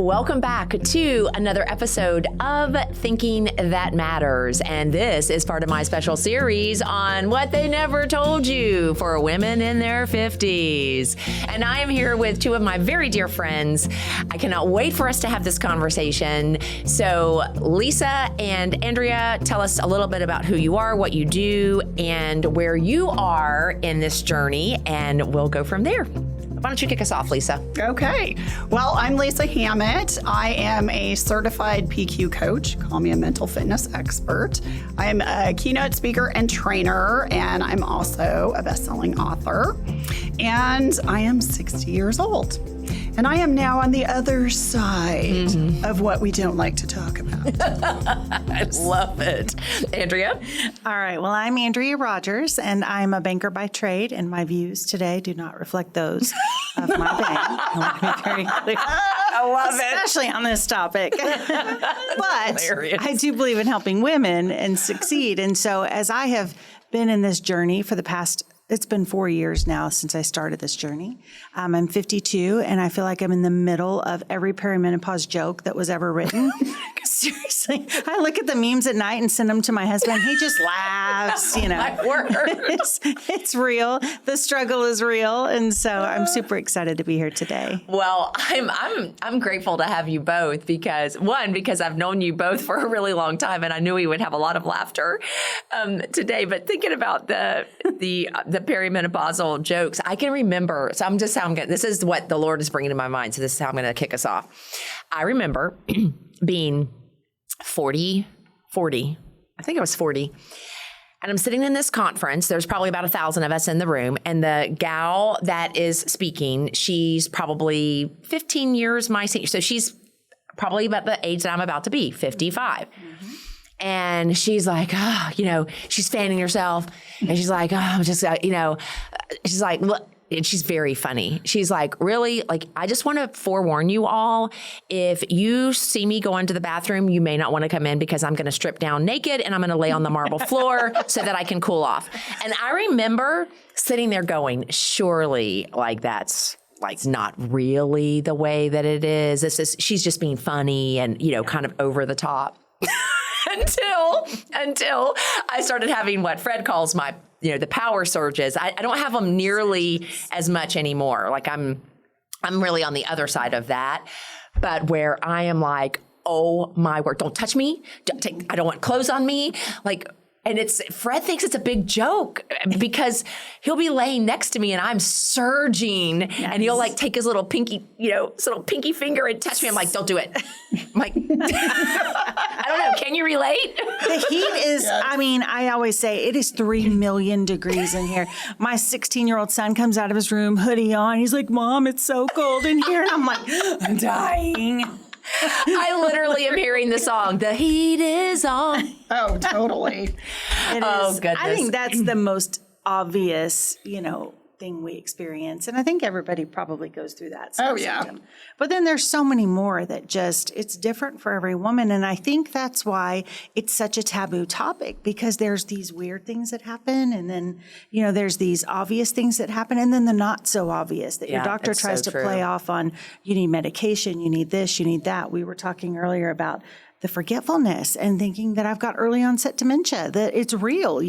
welcome back to another episode of Thinking That Matters. And this is part of my special series on what they never told you for women in their 50s. And I am here with two of my very dear friends. I cannot wait for us to have this conversation. So Lisa and Andrea, tell us a little bit about who you are, what you do, and where you are in this journey, and we'll go from there. Why don't you kick us off, Lisa? Okay. Well, I'm Lisa Hammett. I am a certified PQ coach. Call me a mental fitness expert. I'm a keynote speaker and trainer, and I'm also a best-selling author. And I am 60 years old. And I am now on the other side of what we don't like to talk about. I love it. Andrea? All right. Well, I'm Andrea Rogers, and I'm a banker by trade, and my views today do not reflect those of my bank. I want to be very clear. I love it. Especially on this topic. But Hilarious. I do believe in helping women and succeed. And so as I have been in this journey for the past it's been 4 years now since I started this journey. I'm 52, and I feel like I'm in the middle of every perimenopause joke that was ever written. Seriously, I look at the memes at night and send them to my husband. He just laughs, you know. My word. It's real. The struggle is real, and so I'm super excited to be here today. Well, I'm grateful to have you both because I've known you both for a really long time, and I knew we would have a lot of laughter today. But thinking about the perimenopausal jokes, I can remember. So this is what the Lord is bringing to my mind. So this is how I'm going to kick us off. I remember being 40, I think I was 40. And I'm sitting in this conference. There's probably about 1,000 of us in the room. And the gal that is speaking, she's probably 15 years my senior. So she's probably about the age that I'm about to be, 55. Mm-hmm. And she's like, she's fanning herself. And she's like, she's like, look. And she's very funny. She's like, really? Like, I just want to forewarn you all. If you see me go into the bathroom, you may not want to come in because I'm going to strip down naked and I'm going to lay on the marble floor so that I can cool off. And I remember sitting there going, surely, like, that's like not really the way that it is. She's just being funny and, kind of over the top. Until I started having what Fred calls my, the power surges. I don't have them nearly as much anymore. Like I'm really on the other side of that. But where I am like, oh my word, don't touch me. I don't want clothes on me. Like, and Fred thinks it's a big joke because he'll be laying next to me and I'm surging and he'll like take his little pinky, pinky finger and touch me. I'm like, don't do it. I'm like, I don't know. Can you relate? The heat is, yes. I always say it is 3 million degrees in here. My 16-year-old son comes out of his room, hoodie on. He's like, Mom, it's so cold in here. And I'm like, I'm dying. I literally am hearing the song, The Heat Is On. Oh, totally. Goodness. I think that's the most obvious, thing we experience. And I think everybody probably goes through that. Symptom. But then there's so many more that it's different for every woman. And I think that's why it's such a taboo topic, because there's these weird things that happen. And then, there's these obvious things that happen. And then the not so obvious that your doctor tries to play off on, you need medication, you need this, you need that. We were talking earlier about the forgetfulness and thinking that I've got early onset dementia, that it's real,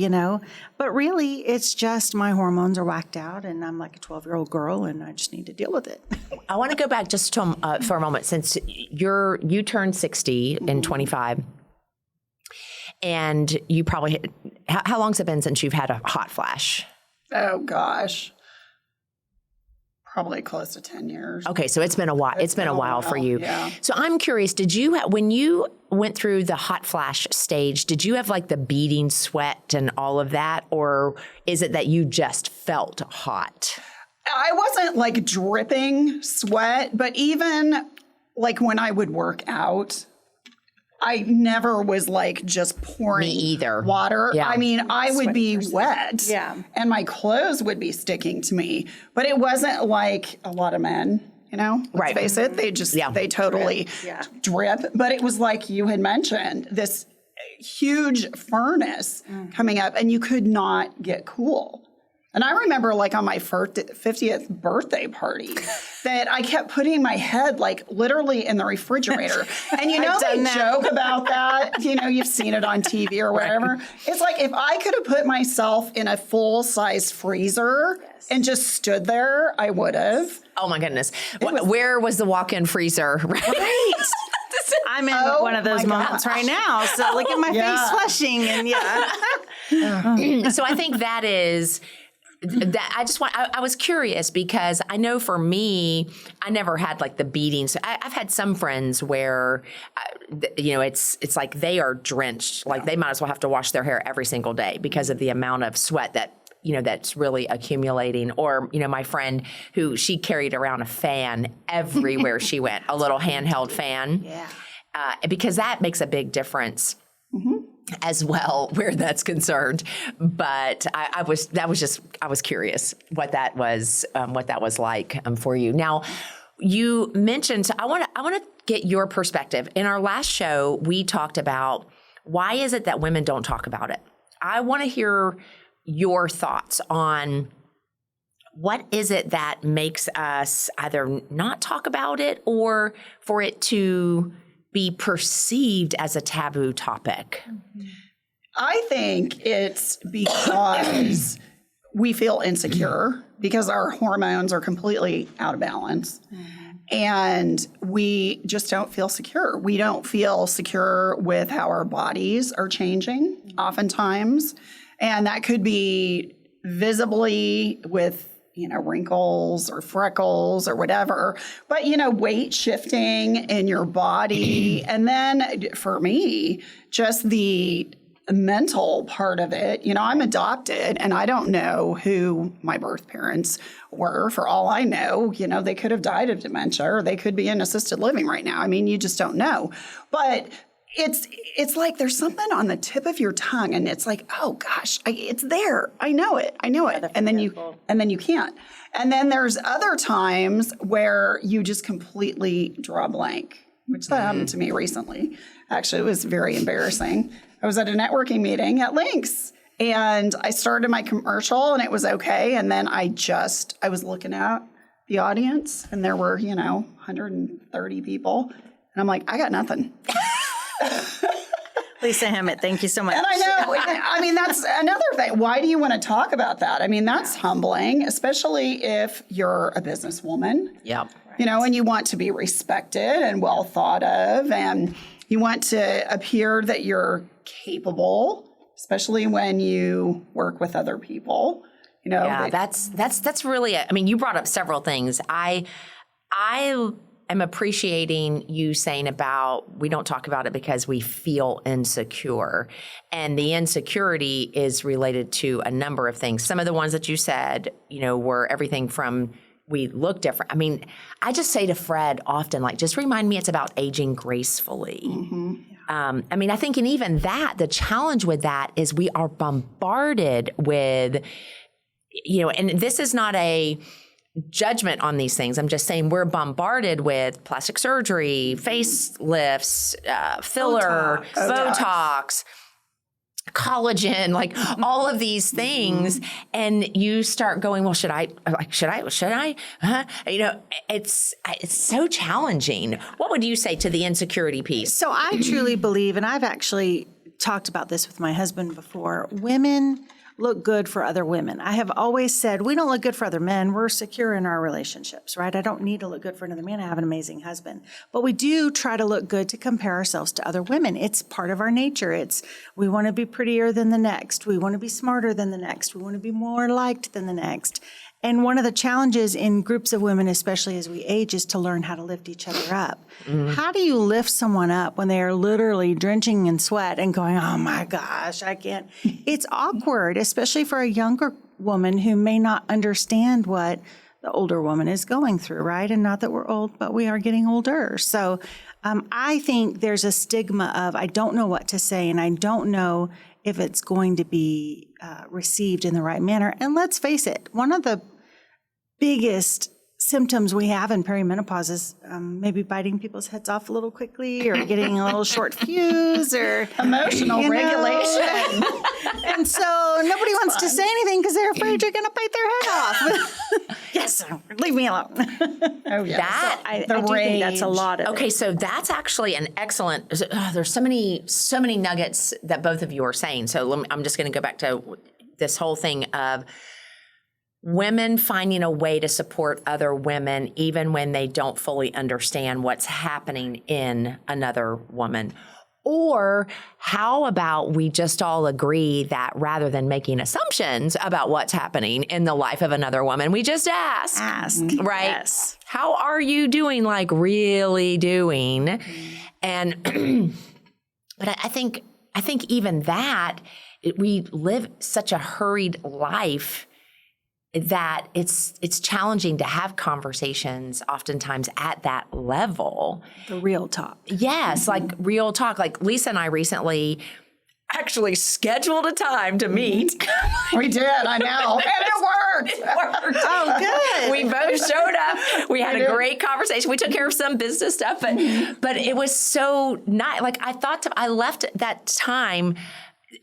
but really it's just my hormones are whacked out and I'm like a 12-year-old girl and I just need to deal with it. I want to go back just to, for a moment, since you turned 60 in 25 and you probably, how long's it been since you've had a hot flash? Oh gosh. Probably close to 10 years. Okay, so it's been a while. It's been a while for you. Yeah. So I'm curious, when you went through the hot flash stage, did you have like the beating sweat and all of that? Or is it that you just felt hot? I wasn't like dripping sweat, but even like when I would work out, I never was like just pouring water. Yeah. I would be wet. Yeah. And my clothes would be sticking to me. But it wasn't like a lot of men, let's face it. They totally drip. But it was like you had mentioned, this huge furnace coming up and you could not get cool. And I remember like on my 50th birthday party that I kept putting my head like literally in the refrigerator. And you know, they joke about that. You know, you've seen it on TV or whatever. Right. It's like if I could have put myself in a full-size freezer and just stood there, I would have. Oh my goodness. Where was the walk-in freezer? Right. I'm in one of those moments right now. So look at my face flushing and So I think that is that I was curious because I know for me, I never had like the beatings. I've had some friends where, you know, it's like they are drenched, like they might as well have to wash their hair every single day because of the amount of sweat that, you know, that's really accumulating. Or, you know, my friend she carried around a fan everywhere she went, a little handheld fan. Yeah. Because that makes a big difference as well where that's concerned. But I was curious what that was like for you. Now, you mentioned, I want to get your perspective. In our last show, we talked about why is it that women don't talk about it? I want to hear your thoughts on what is it that makes us either not talk about it or for it to be perceived as a taboo topic? I think it's because we feel insecure because our hormones are completely out of balance. And we just don't feel secure. We don't feel secure with how our bodies are changing oftentimes. And that could be visibly with, you know, wrinkles or freckles or whatever, but, you know, weight shifting in your body. And then for me, just the mental part of it, you know, I'm adopted and I don't know who my birth parents were. For all I know, you know, they could have died of dementia or they could be in assisted living right now. I mean, you just don't know. But it's like there's something on the tip of your tongue and it's like, oh gosh, it's there. I know it. And then you can't. And then there's other times where you just completely draw a blank, which that happened to me recently. Actually, it was very embarrassing. I was at a networking meeting at Lynx and I started my commercial and it was okay. And then I was looking at the audience and there were, you know, 130 people. And I'm like, I got nothing. Lisa Hammett, thank you so much. And I know. I mean, that's another thing. Why do you want to talk about that? I mean, that's humbling, especially if you're a businesswoman. Yep. You know, and you want to be respected and well thought of, and you want to appear that you're capable, especially when you work with other people. You know. Yeah, that's really. I mean, you brought up several things. I am appreciating you saying about we don't talk about it because we feel insecure. And the insecurity is related to a number of things. Some of the ones that you said, you know, were everything from we look different. I mean, I just say to Fred often, like, just remind me it's about aging gracefully. I mean, I think, and even that, the challenge with that is we are bombarded with, you know, and this is not a judgment on these things. I'm just saying we're bombarded with plastic surgery, facelifts, filler, Botox, collagen, like all of these things. And you start going, well, should I? You know, it's so challenging. What would you say to the insecurity piece? So I truly believe, and I've actually talked about this with my husband before, women look good for other women. I have always said, we don't look good for other men. We're secure in our relationships, right? I don't need to look good for another man. I have an amazing husband. But we do try to look good to compare ourselves to other women. It's part of our nature. We want to be prettier than the next. We want to be smarter than the next. We want to be more liked than the next. And one of the challenges in groups of women, especially as we age, is to learn how to lift each other up. How do you lift someone up when they are literally drenching in sweat and going, oh my gosh, I can't? It's awkward, especially for a younger woman who may not understand what the older woman is going through, right? And not that we're old, but we are getting older. So I think there's a stigma of, I don't know what to say, and I don't know if it's going to be received in the right manner. And let's face it, one of the biggest symptoms we have in perimenopause is maybe biting people's heads off a little quickly or getting a little short fuse or emotional regulation. And so nobody wants to say anything because they're afraid you're going to bite their head off. Yes, leave me alone. Oh, yeah. I do think that's a lot of Okay, it. so that's actually an excellent. There's so many nuggets that both of you are saying. So I'm just going to go back to this whole thing of women finding a way to support other women even when they don't fully understand what's happening in another woman. Or how about we just all agree that rather than making assumptions about what's happening in the life of another woman, we just ask. Right? Yes. How are you doing? Like really doing? And but I think even that we live such a hurried life that it's challenging to have conversations oftentimes at that level. The real talk. Yes, like real talk. Like Lisa and I recently actually scheduled a time to meet. We did, I know. And it worked. Oh, good. We both showed up. We had a great conversation. We took care of some business stuff, but it was so nice. Like I left that time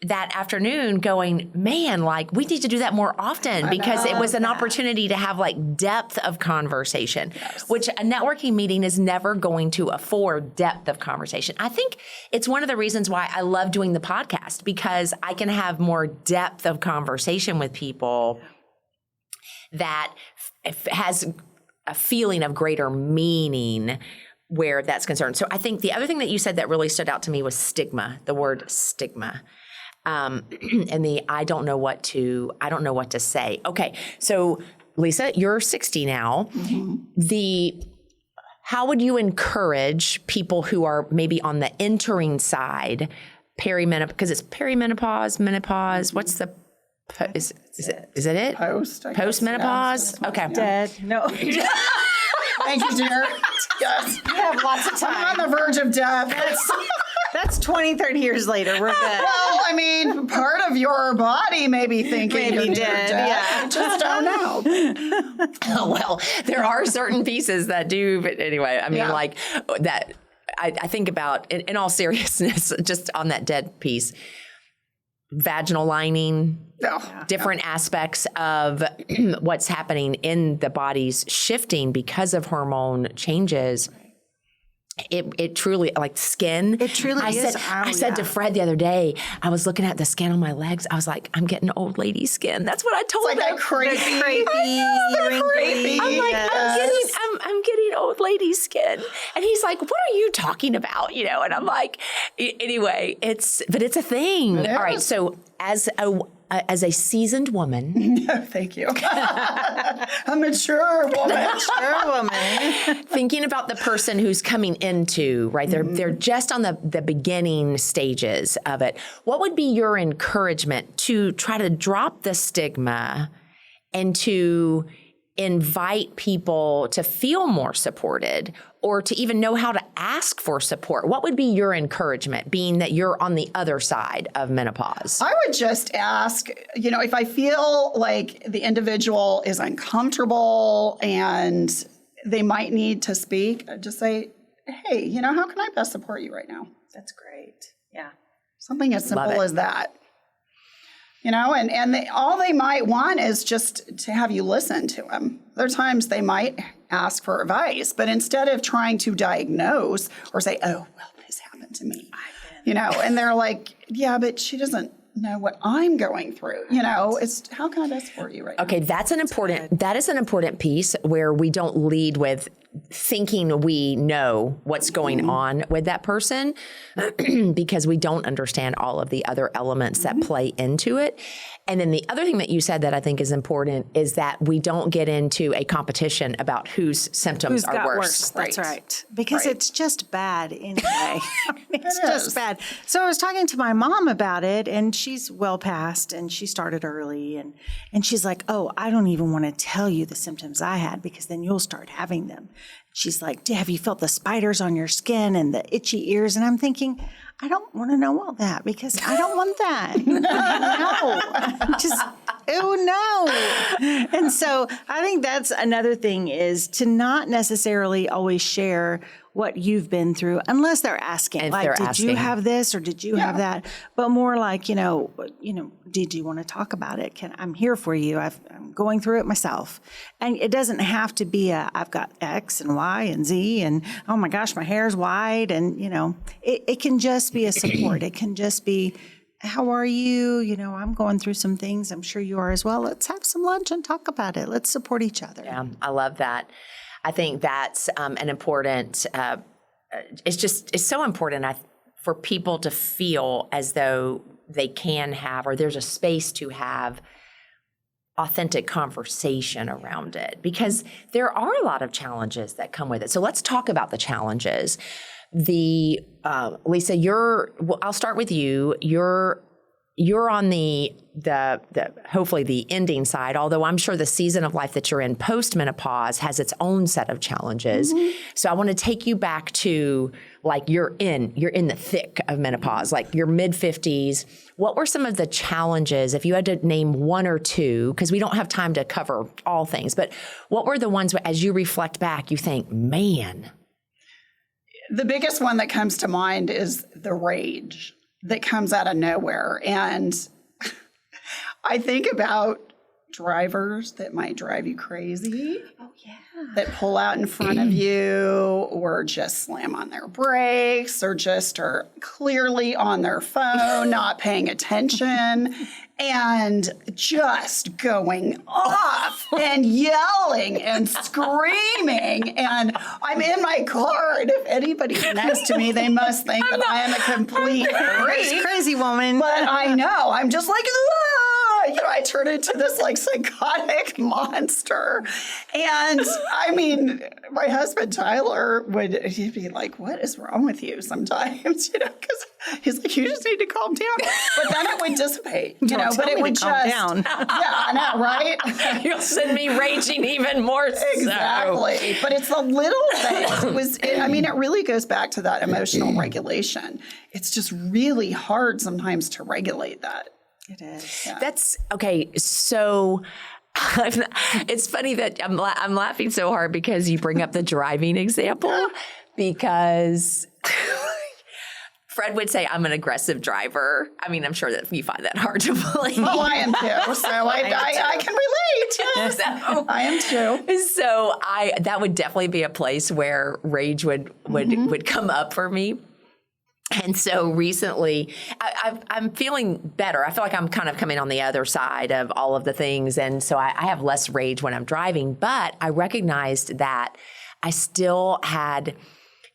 that afternoon going, man, like we need to do that more often because it was an opportunity to have like depth of conversation, which a networking meeting is never going to afford depth of conversation. I think it's one of the reasons why I love doing the podcast because I can have more depth of conversation with people that has a feeling of greater meaning where that's concerned. So I think the other thing that you said that really stood out to me was stigma, the word stigma. And I don't know what to say. Okay. So Lisa, you're 60 now. Mm-hmm. How would you encourage people who are maybe on the entering side, perimenopause, because it's perimenopause, menopause, what's the, is it? Post-menopause? Yeah, okay. Dead. No. Thank you, dear. Yes. You have lots of time. I'm on the verge of death. That's 20, 30 years later. We're good. Well, I mean, part of your body may be thinking Maybe you're dead, dead. Just don't know. Well, there are certain pieces that do, but anyway, I mean, like that, I think about, in all seriousness, just on that dead piece, vaginal lining, different aspects of what's happening in the body's shifting because of hormone changes. It truly, like skin. It truly is. I said to Fred the other day, I was looking at the skin on my legs. I was like, I'm getting old lady skin. That's what I told him. Like creepy. Creepy. I'm like, I'm getting old lady skin. And he's like, what are you talking about? You know, and I'm like, anyway, it's a thing. All right. So as a seasoned woman. Thank you. A mature woman. Thinking about the person who's coming into, right? They're just on the beginning stages of it. What would be your encouragement to try to drop the stigma and to invite people to feel more supported or to even know how to ask for support? What would be your encouragement, being that you're on the other side of menopause? I would just ask, if I feel like the individual is uncomfortable and they might need to speak, I'd just say, hey, how can I best support you right now? That's great. Yeah. Something as simple as that. All they might want is just to have you listen to them. Other times they might ask for advice, but instead of trying to diagnose or say, oh, well, this happened to me, and they're like, yeah, but she doesn't know what I'm going through. It's how can I best support you right now? Okay, that is an important piece where we don't lead with thinking we know what's going on with that person because we don't understand all of the other elements that play into it. And then the other thing that you said that I think is important is that we don't get into a competition about whose symptoms are worse. That's right. Because it's just bad anyway. It's just bad. So I was talking to my mom about it, and she's well past, and she started early, and she's like, oh, I don't even want to tell you the symptoms I had because then you'll start having them. She's like, have you felt the spiders on your skin and the itchy ears? And I'm thinking, I don't want to know all that because I don't want that. No. And so I think that's another thing is to not necessarily always share what you've been through, unless they're asking, If like, they're did you asking. have this or did you have that? But more like, did you want to talk about it? I'm here for you. I'm going through it myself. And it doesn't have to be I've got X and Y and Z and, oh my gosh, my hair's white. And, it can just be a support. It can just be, how are you? I'm going through some things. I'm sure you are as well. Let's have some lunch and talk about it. Let's support each other. Yeah, I love that. I think that's an important, it's so important for people to feel as though they can have, or there's a space to have authentic conversation around it, because there are a lot of challenges that come with it. So let's talk about the challenges. Lisa, I'll start with you. You're on the hopefully the ending side, although I'm sure the season of life that you're in post-menopause has its own set of challenges. Mm-hmm. So I want to take you back to like you're in the thick of menopause, like your mid-50s. What were some of the challenges, if you had to name one or two, because we don't have time to cover all things, but what were the ones where, as you reflect back, you think, man? The biggest one that comes to mind is the rage that comes out of nowhere. And I think about drivers that might drive you crazy. Oh, yeah. That pull out in front of you or just slam on their brakes or just are clearly on their phone, not paying attention, and just going off and yelling and screaming. And I'm in my car, and if anybody's next to me, they must think that I am a complete crazy woman. But I know, I'm just like, ah! I turn into this like psychotic monster. And I mean, my husband, Tyler, he'd be like, what is wrong with you sometimes? Because he's like, you just need to calm down. But then it would dissipate, but it would calm down. Yeah, I know, right? You'll send me raging even more. Exactly. But it's the little things. It really goes back to that emotional regulation. It's just really hard sometimes to regulate that. It is. Yeah. That's okay. So it's funny that I'm laughing so hard because you bring up the driving example, because Fred would say I'm an aggressive driver. I mean, I'm sure that you find that hard to believe. Oh, I am too. So I can relate. So, I am too. So that would definitely be a place where rage would come up for me. And so recently, I'm feeling better. I feel like I'm kind of coming on the other side of all of the things. And so I have less rage when I'm driving. But I recognized that I still had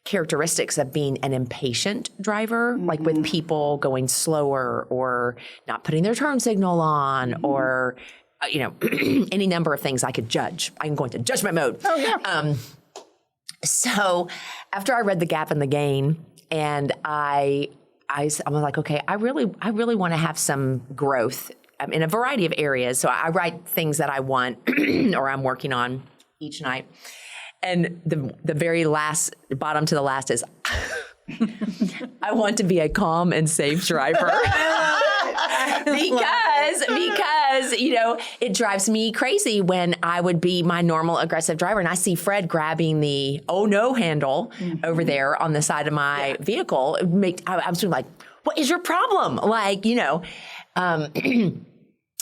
characteristics of being an impatient driver, like with people going slower or not putting their turn signal on or, any number of things I could judge. I can go into judgment mode. Oh, yeah. So after I read The Gap and the Gain, and I'm like, okay, I really want to have some growth in a variety of areas. So I write things that I want or I'm working on each night. And the very last, bottom to the last is, I want to be a calm and safe driver. because it drives me crazy when I would be my normal aggressive driver and I see Fred grabbing the oh no handle over there on the side of my vehicle. I was like, what is your problem?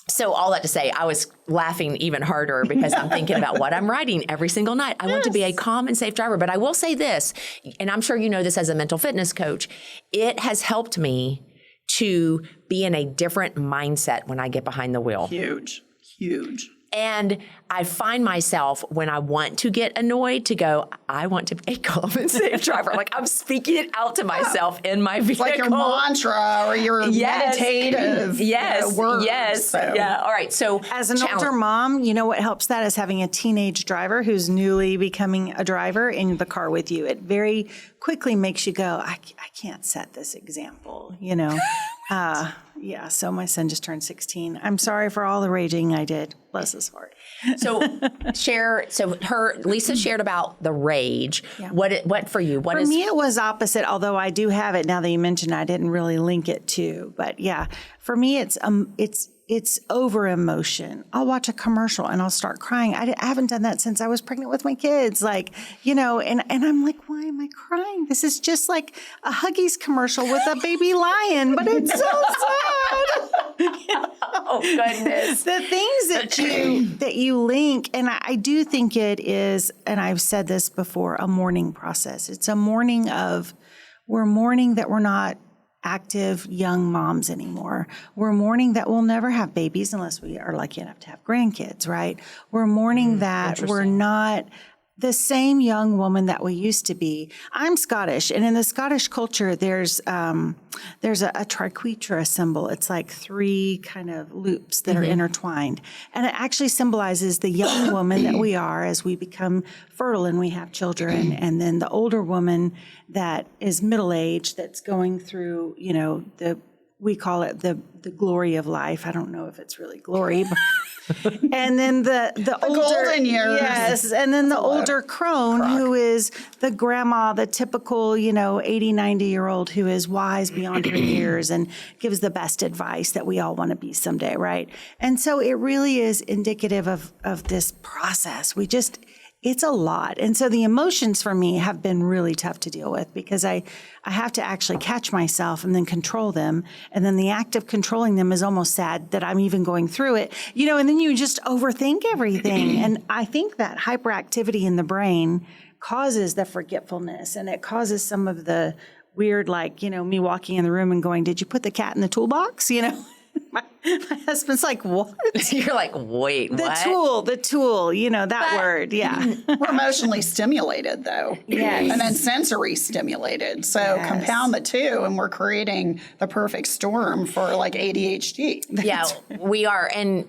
So all that to say, I was laughing even harder because I'm thinking about what I'm writing every single night. I want to be a calm and safe driver. But I will say this, and I'm sure you know this as a mental fitness coach, it has helped me to be in a different mindset when I get behind the wheel. Huge. And I find myself, when I want to get annoyed, to go, I want to be a calm and safe driver. Like I'm speaking it out to myself in my vehicle. Like your mantra or your meditative words. Yes. So. Yeah. All right. So as an older mom, what helps that is having a teenage driver who's newly becoming a driver in the car with you. It very quickly makes you go, I can't set this example, So my son just turned 16. I'm sorry for all the raging I did. Bless his heart. So Lisa shared about the rage. Yeah. What for you? For me, it was opposite, although I do have it now that you mentioned I didn't really link it to. But yeah, For me, it's over emotion. I'll watch a commercial and I'll start crying. I haven't done that since I was pregnant with my kids. Like, and I'm like, why am I crying? This is just like a Huggies commercial with a baby lion, but it's so sad. Oh, goodness. The things that you link, and I do think it is, and I've said this before, a mourning process. It's a mourning of, we're mourning that we're not active young moms anymore. We're mourning that we'll never have babies unless we are lucky enough to have grandkids, right? We're mourning that we're not the same young woman that we used to be. I'm Scottish, and in the Scottish culture, there's a triquetra symbol. It's like 3 kind of loops that are intertwined, and it actually symbolizes the young woman that we are as we become fertile and we have children, and then the older woman that is middle-aged that's going through, we call it the glory of life. I don't know if it's really glory, but and then the older golden years. Yes, and then the older crone who is the grandma, the typical, 80, 90-year-old who is wise beyond her years and gives the best advice that we all want to be someday, right? And so it really is indicative of this process. It's a lot. And so the emotions for me have been really tough to deal with because I have to actually catch myself and then control them. And then the act of controlling them is almost sad that I'm even going through it, and then you just overthink everything. And I think that hyperactivity in the brain causes the forgetfulness, and it causes some of the weird, me walking in the room and going, did you put the cat in the toolbox? My husband's like, what? You're like, wait, what? The tool, that word. Yeah. We're emotionally stimulated, though. Yes. And then sensory stimulated. So compound the two, and we're creating the perfect storm for ADHD. Yeah, we are. And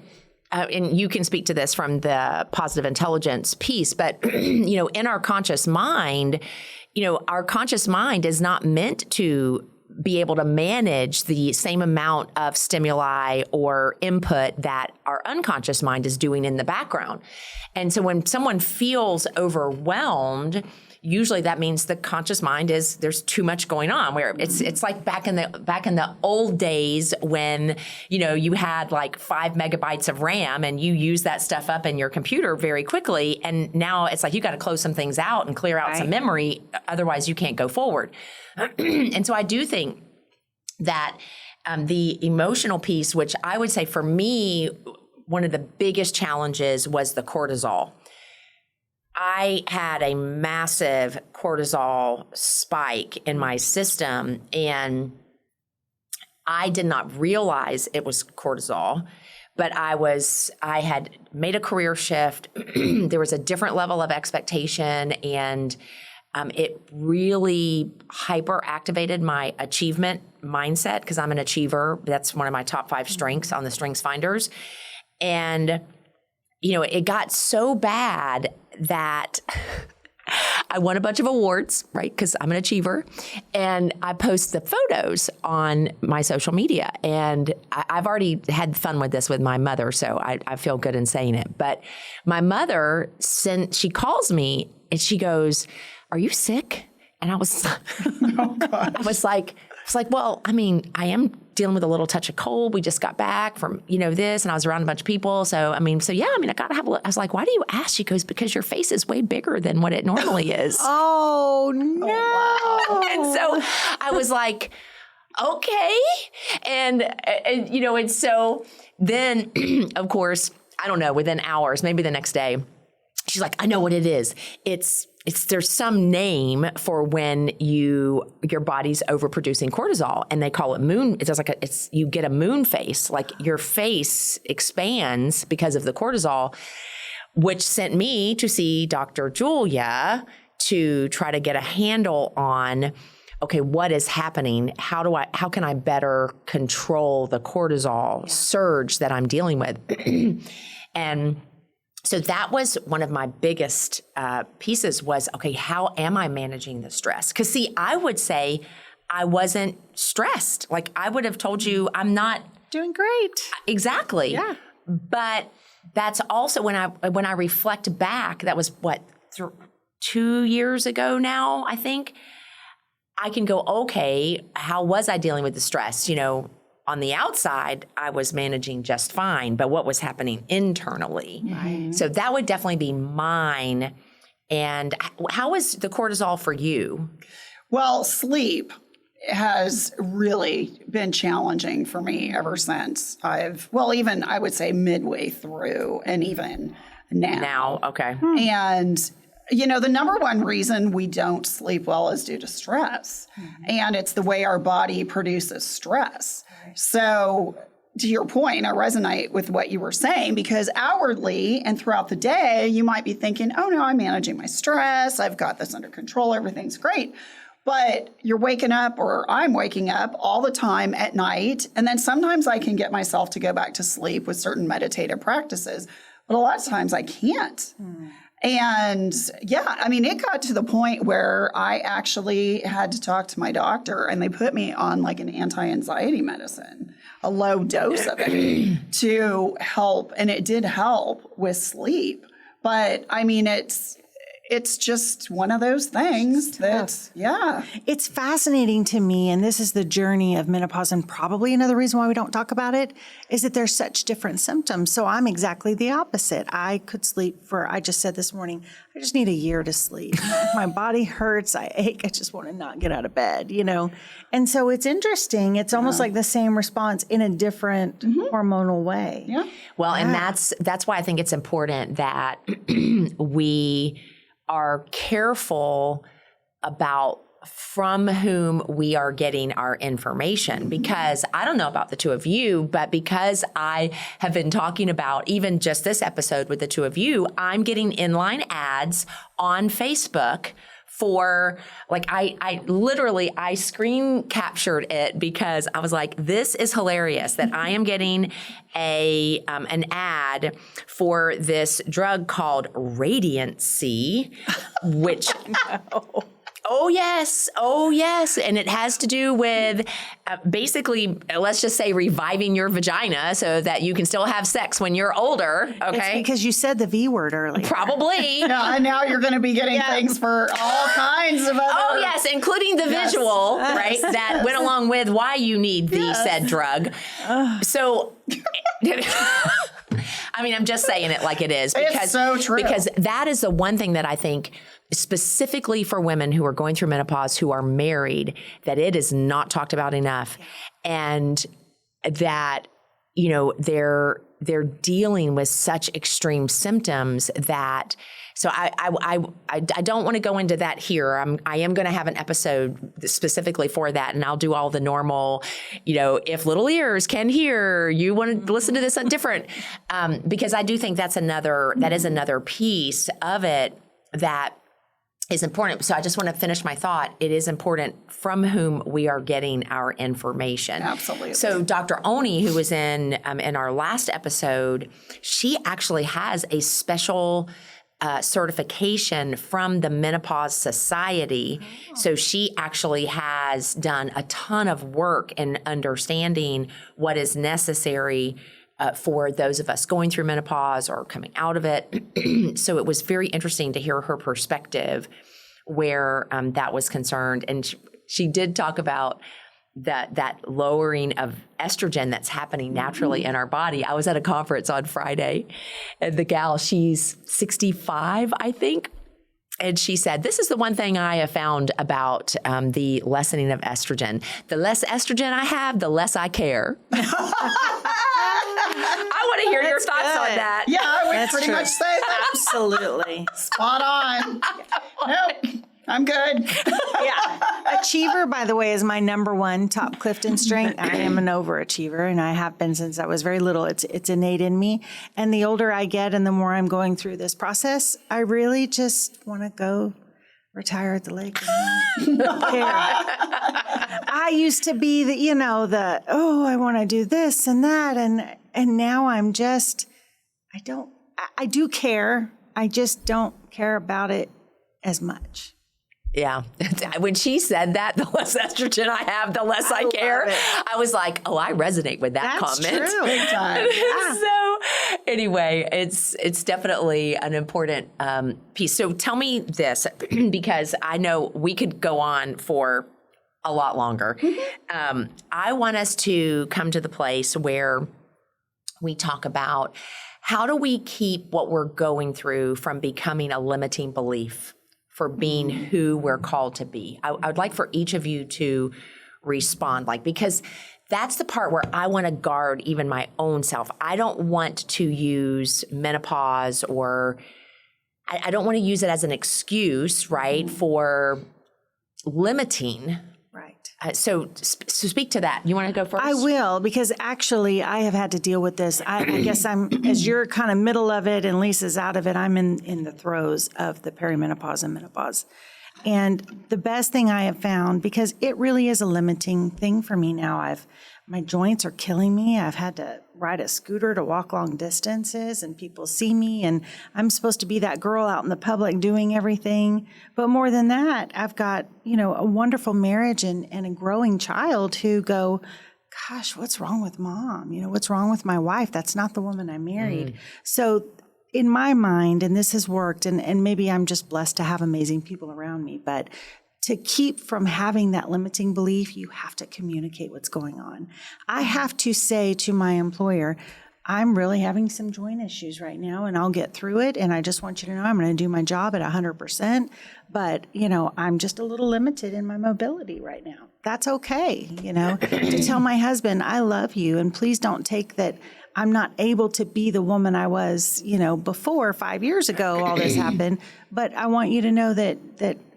you can speak to this from the positive intelligence piece, but, in our conscious mind, our conscious mind is not meant to be able to manage the same amount of stimuli or input that our unconscious mind is doing in the background. And so when someone feels overwhelmed, usually that means the conscious mind there's too much going on, where it's like back in the old days when, you had 5 megabytes of RAM and you use that stuff up in your computer very quickly. And now it's like, you got to close some things out and clear out some memory. Otherwise you can't go forward. And so I do think that the emotional piece, which I would say for me, one of the biggest challenges was the cortisol. I had a massive cortisol spike in my system, and I did not realize it was cortisol, but I had made a career shift. There was a different level of expectation, and it really hyper-activated my achievement mindset because I'm an achiever. That's one of my top 5 strengths on the Strengths Finders. And, it got so bad that I won a bunch of awards, right? Because I'm an achiever. And I post the photos on my social media. And I've already had fun with this with my mother, so I feel good in saying it. But my mother, she calls me and she goes, "Are you sick?" And I was, I was like, well, I mean, I am dealing with a little touch of cold. We just got back from, this, and I was around a bunch of people. So, I got to have I was like, why do you ask? She goes, because your face is way bigger than what it normally is. Oh, no. Oh, wow. And so I was like, okay. And so then, of course, I don't know, within hours, maybe the next day, she's like, I know what it is. There's some name for when your body's overproducing cortisol, and they call it moon. You get a moon face, like your face expands because of the cortisol, which sent me to see Dr. Julia to try to get a handle on, okay, what is happening? How can I better control the cortisol surge that I'm dealing with? And so that was one of my biggest pieces was, okay, how am I managing the stress? Because I would say I wasn't stressed. Like I would have told you I'm not doing great. Exactly. Yeah. But that's also when I reflect back, that was 2 years ago now, I think. I can go, okay, how was I dealing with the stress? on the outside, I was managing just fine, but what was happening internally? Right. So that would definitely be mine. And how is the cortisol for you? Well, sleep has really been challenging for me ever since even I would say midway through and even now. Okay. And the number one reason we don't sleep well is due to stress. And it's the way our body produces stress. So to your point, I resonate with what you were saying, because outwardly and throughout the day, you might be thinking, oh no, I'm managing my stress. I've got this under control. Everything's great. But you're waking up, or I'm waking up all the time at night. And then sometimes I can get myself to go back to sleep with certain meditative practices. But a lot of times I can't. And it got to the point where I actually had to talk to my doctor, and they put me on like an anti-anxiety medicine, a low dose of it to help. And it did help with sleep. But it's just one of those things that's, It's fascinating to me, and this is the journey of menopause, and probably another reason why we don't talk about it, is that there's such different symptoms. So I'm exactly the opposite. I could sleep I just said this morning, I just need a year to sleep. My body hurts, I ache, I just want to not get out of bed, And so it's interesting. It's almost like the same response in a different hormonal way. Yeah. Well, and that's why I think it's important that we are careful about from whom we are getting our information, because I don't know about the two of you, but because I have been talking about even just this episode with the two of you, I'm getting inline ads on Facebook for I screen captured it because I was like, this is hilarious that I am getting an ad for this drug called Radiancy, which Oh, yes. And it has to do with basically, let's just say, reviving your vagina so that you can still have sex when you're older. Okay. It's because you said the V word earlier. Probably. And now you're going to be getting things for all kinds of other. Oh, yes, including the visual, right, that went along with why you need the said drug. So, I'm just saying it like it is. Because, it's so true. Because that is the one thing that I think specifically for women who are going through menopause, who are married, that it is not talked about enough. And that, they're dealing with such extreme symptoms that, so I don't want to go into that here. I am going to have an episode specifically for that, and I'll do all the normal, if little ears can hear, you want to listen to this different, because I do think that is another piece of it that is important. So I just want to finish my thought. It is important from whom we are getting our information. Absolutely. So Dr. Oni, who was in our last episode, she actually has a special certification from the Menopause Society. Oh. So she actually has done a ton of work in understanding what is necessary for those of us going through menopause or coming out of it. So it was very interesting to hear her perspective where that was concerned. And she did talk about that lowering of estrogen that's happening naturally in our body. I was at a conference on Friday, and the gal, she's 65, I think. And she said, this is the one thing I have found about the lessening of estrogen. The less estrogen I have, the less I care. I want to hear your thoughts on that. Yeah, I would pretty much say that. Absolutely. Spot on. Nope, I'm good. Yeah. Achiever, by the way, is my number one top Clifton strength. I am an overachiever, and I have been since I was very little. It's innate in me. And the older I get and the more I'm going through this process, I really just want to go retire at the lake. I used to be I want to do this and that. And now I'm just, I do care. I just don't care about it as much. Yeah. When she said that, the less estrogen I have, the less I care. I was like, I resonate with that comment. That's true. Big time. Yeah. So anyway, it's definitely an important piece. So tell me this, because I know we could go on for a lot longer. I want us to come to the place where we talk about how do we keep what we're going through from becoming a limiting belief for being who we're called to be. I would like for each of you to respond, because that's the part where I want to guard even my own self. I don't want to use menopause, or I don't want to use it as an excuse, right, for limiting. Right. So speak to that. You want to go first? I will, because actually I have had to deal with this. I guess as you're kind of middle of it and Lisa's out of it, I'm in the throes of the perimenopause and menopause. And the best thing I have found, because it really is a limiting thing for me now, my joints are killing me. I've had to ride a scooter to walk long distances, and people see me, and I'm supposed to be that girl out in the public doing everything. But more than that, I've got, a wonderful marriage and a growing child who go, gosh, what's wrong with mom? What's wrong with my wife? That's not the woman I married. So in my mind, and this has worked, and maybe I'm just blessed to have amazing people around me, but to keep from having that limiting belief, you have to communicate what's going on. I have to say to my employer, I'm really having some joint issues right now, and I'll get through it. And I just want you to know I'm going to do my job at 100%. But, I'm just a little limited in my mobility right now. That's okay, to tell my husband, I love you, and please don't take that I'm not able to be the woman I was, before 5 years ago all this happened. But I want you to know that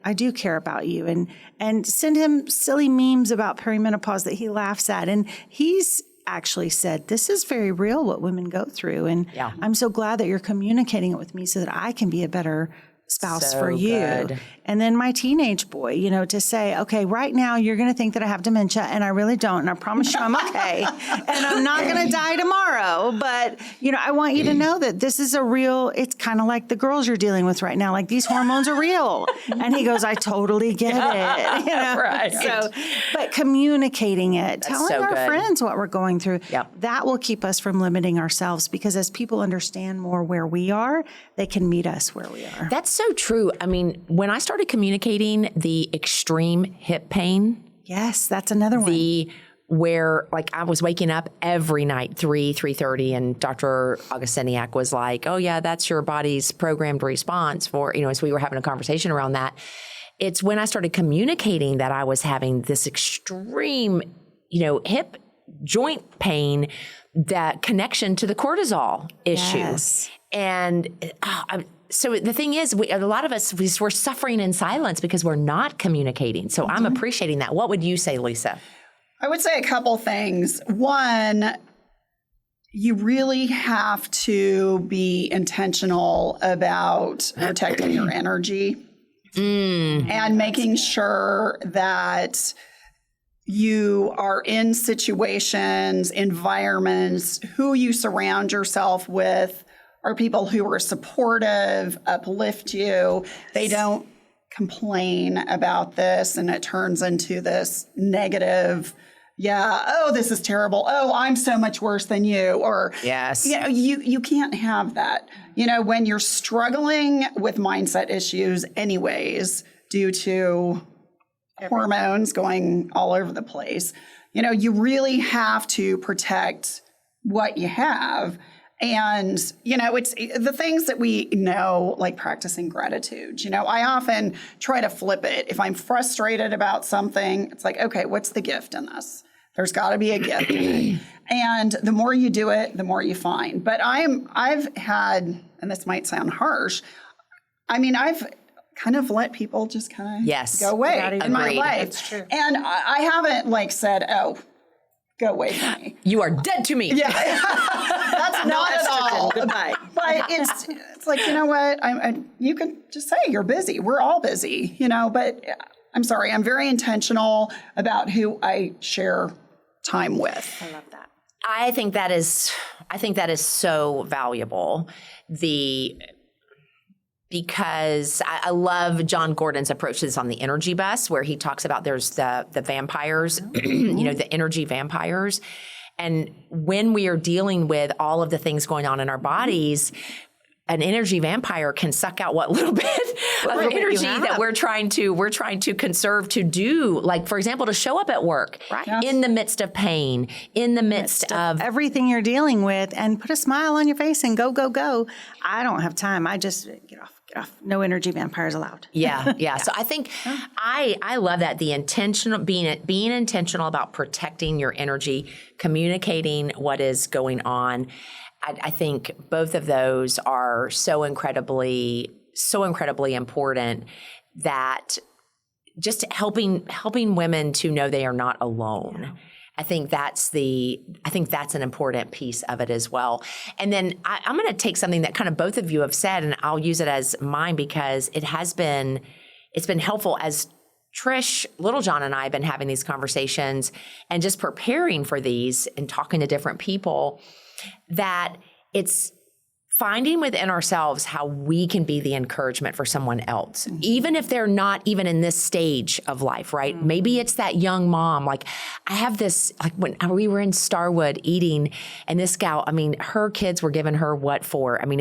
I do care about you, and send him silly memes about perimenopause that he laughs at. And he's actually said, this is very real what women go through. And I'm so glad that you're communicating it with me so that I can be a better spouse for you. Good. And then my teenage boy, to say, okay, right now you're going to think that I have dementia, and I really don't. And I promise you I'm okay. And I'm not going to die tomorrow. But, I want you to know that this is it's kind of like the girls you're dealing with right now. Like, these hormones are real. And he goes, I totally get it. Right. So, but communicating it, telling our good. friends what we're going through, that will keep us from limiting ourselves, because as people understand more where we are, they can meet us where we are. That's so true. I mean, when I started communicating the extreme hip pain. Yes, that's another one. Where I was waking up every night, 3:30, and Dr. Augustiniak was like, oh yeah, that's your body's programmed response for, so we were having a conversation around that. It's when I started communicating that I was having this extreme, hip joint pain, that connection to the cortisol issue. Yes. And so the thing is, a lot of us, we're suffering in silence because we're not communicating. So I'm appreciating that. What would you say, Lisa? I would say a couple things. One, you really have to be intentional about protecting your energy and making sure that you are in situations, environments, who you surround yourself with are people who are supportive, uplift you. They don't complain about this and it turns into this negative, this is terrible. Oh, I'm so much worse than you. Or, yes, you can't have that. When you're struggling with mindset issues anyways, due to hormones going all over the place, you really have to protect what you have. And, it's the things that we know, like practicing gratitude. I often try to flip it. If I'm frustrated about something, it's like, okay, what's the gift in this? There's got to be a gift in it. And the more you do it, the more you find. But I've had, and this might sound harsh, I've kind of let people just kind of go away in my life. That's true. And I haven't said, oh, go away from me. You are dead to me. Yeah, that's not at all. Goodbye. But it's like, you know what? You can just say you're busy. We're all busy, But I'm sorry. I'm very intentional about who I share time with. I love that. I think that is so valuable. Because I love John Gordon's approach to this on the energy bus, where he talks about there's the vampires, the energy vampires. And when we are dealing with all of the things going on in our bodies, an energy vampire can suck out what little bit of energy that we're trying to conserve to do, like, for example, to show up at work in the midst of pain, in the midst of everything you're dealing with, and put a smile on your face and go, go, go. I don't have time. I just get off. No energy vampires allowed. Yeah. So I think I love that, the intentional being intentional about protecting your energy, communicating what is going on. I think both of those are so incredibly important, that just helping women to know they are not alone. Yeah. I think that's an important piece of it as well. And then I'm going to take something that kind of both of you have said, and I'll use it as mine, because it's been helpful as Trish Littlejohn and I have been having these conversations and just preparing for these and talking to different people, that it's finding within ourselves how we can be the encouragement for someone else, even if they're not even in this stage of life, right? Mm-hmm. Maybe it's that young mom. Like, I have this, like, when we were in Starwood eating, and this gal, I mean, her kids were giving her what for? I mean,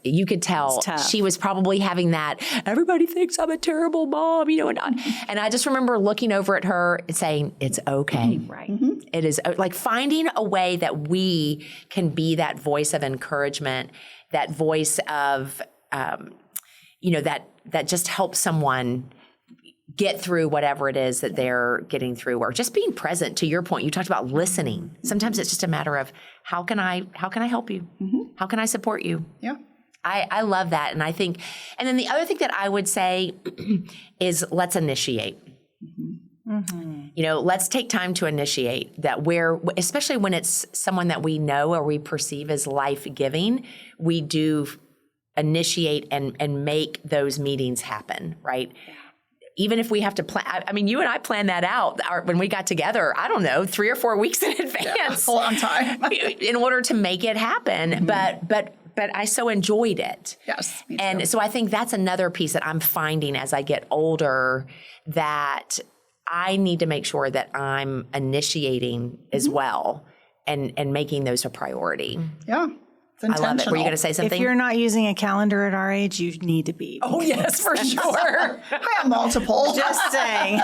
you could tell she was probably having that, everybody thinks I'm a terrible mom, and I just remember looking over at her and saying, it's okay. Mm-hmm. Right. Mm-hmm. It is, like, finding a way that we can be that voice of encouragement, that voice of, that just helps someone get through whatever it is that they're getting through, or just being present. To your point, you talked about listening. Sometimes it's just a matter of, how can I help you? Mm-hmm. How can I support you? Yeah. I love that. And I think, and then the other thing that I would say is, let's initiate. Mm-hmm. Let's take time to initiate that, especially when it's someone that we know or we perceive as life-giving, we do initiate and make those meetings happen, right? Yeah. Even if we have to plan, I mean, you and I planned that out when we got together, I don't know, 3 or 4 weeks in advance. A long time. In order to make it happen. Mm-hmm. But I so enjoyed it. Yes. Me too. And so I think that's another piece that I'm finding as I get older, that I need to make sure that I'm initiating as well, and making those a priority. Yeah. It's intentional. I love it. Were you going to say something? If you're not using a calendar at our age, you need to be. Oh, yes, for sure. I have multiple. Just saying.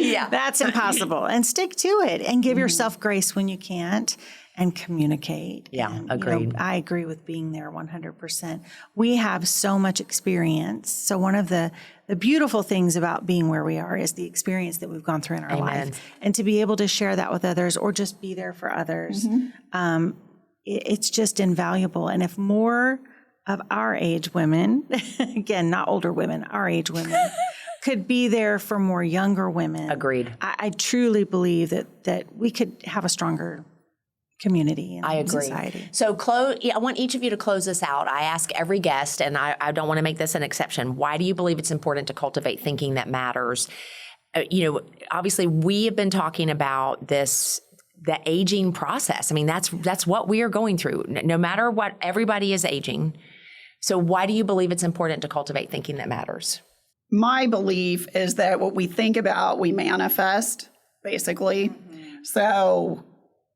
Yeah. That's impossible. And stick to it, and give yourself grace when you can't, and communicate. Yeah, and, agreed. I agree with being there 100%. We have so much experience. So one of the beautiful things about being where we are is the experience that we've gone through in our life. And to be able to share that with others, or just be there for others, it's just invaluable. And if more of our age women, again, not older women, our age women, could be there for more younger women. Agreed. I truly believe that we could have a stronger community and society. So I want each of you to close this out. I ask every guest, and I don't want to make this an exception, why do you believe it's important to cultivate thinking that matters? Obviously we have been talking about the aging process. I mean, that's what we are going through, no matter what. Everybody is aging. So why do you believe it's important to cultivate thinking that matters? My belief is that what we think about, we manifest, basically. Mm-hmm. So,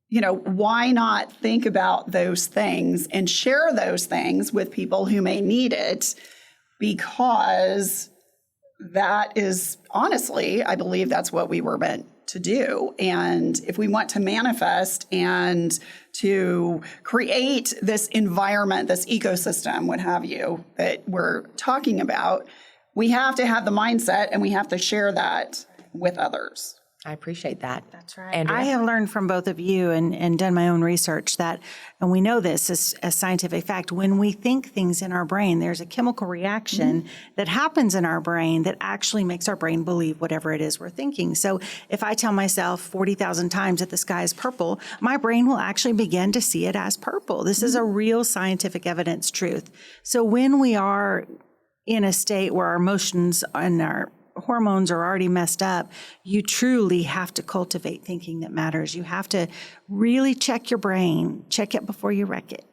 why not think about those things and share those things with people who may need it? Because that is, honestly, I believe that's what we were meant to do. And if we want to manifest and to create this environment, this ecosystem, what have you, that we're talking about, we have to have the mindset, and we have to share that with others. I appreciate that. That's right. Andrea? I have learned from both of you and done my own research that, and we know this as a scientific fact, when we think things in our brain, there's a chemical reaction that happens in our brain that actually makes our brain believe whatever it is we're thinking. So if I tell myself 40,000 times that the sky is purple, my brain will actually begin to see it as purple. This is a real scientific evidence truth. So when we are in a state where our emotions and our hormones are already messed up, you truly have to cultivate thinking that matters. You have to really check your brain, check it before you wreck it.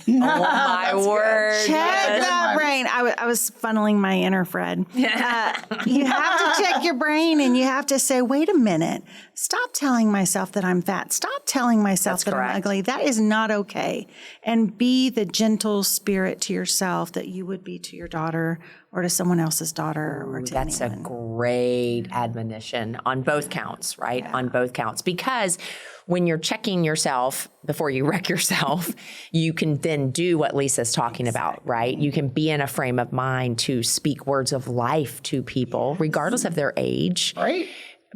Oh my word. Check that brain. I was funneling my inner Fred. You have to check your brain and you have to say, wait a minute. Stop telling myself that I'm fat. Stop telling myself that I'm ugly. That is not okay. And be the gentle spirit to yourself that you would be to your daughter or to someone else's daughter or to That's anyone. a great admonition on both counts, right? Yeah. On both counts. Because when you're checking yourself before you wreck yourself, you can then do what Lisa's talking about, right? You can be in a frame of mind to speak words of life to people, regardless of their age. Right.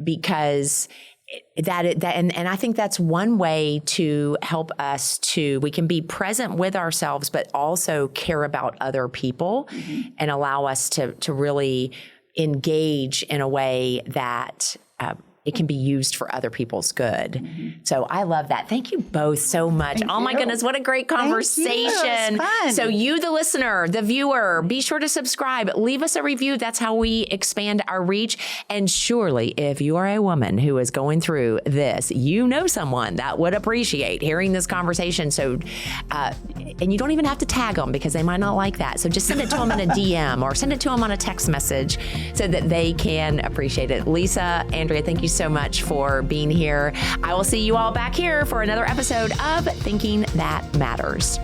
Because and I think that's one way to help us we can be present with ourselves, but also care about other people and allow us to really engage in a way that it can be used for other people's good. So I love that. Thank you both so much. Thank oh my you. goodness, what a great conversation. Thank you. It was fun. So you, the listener, the viewer, be sure to subscribe. Leave us a review. That's how we expand our reach. And surely if you are a woman who is going through this, you know someone that would appreciate hearing this conversation. So, and you don't even have to tag them because they might not like that. So just send it to them in a DM or send it to them on a text message so that they can appreciate it. Lisa, Andrea, thank you so much for being here. I will see you all back here for another episode of Thinking That Matters.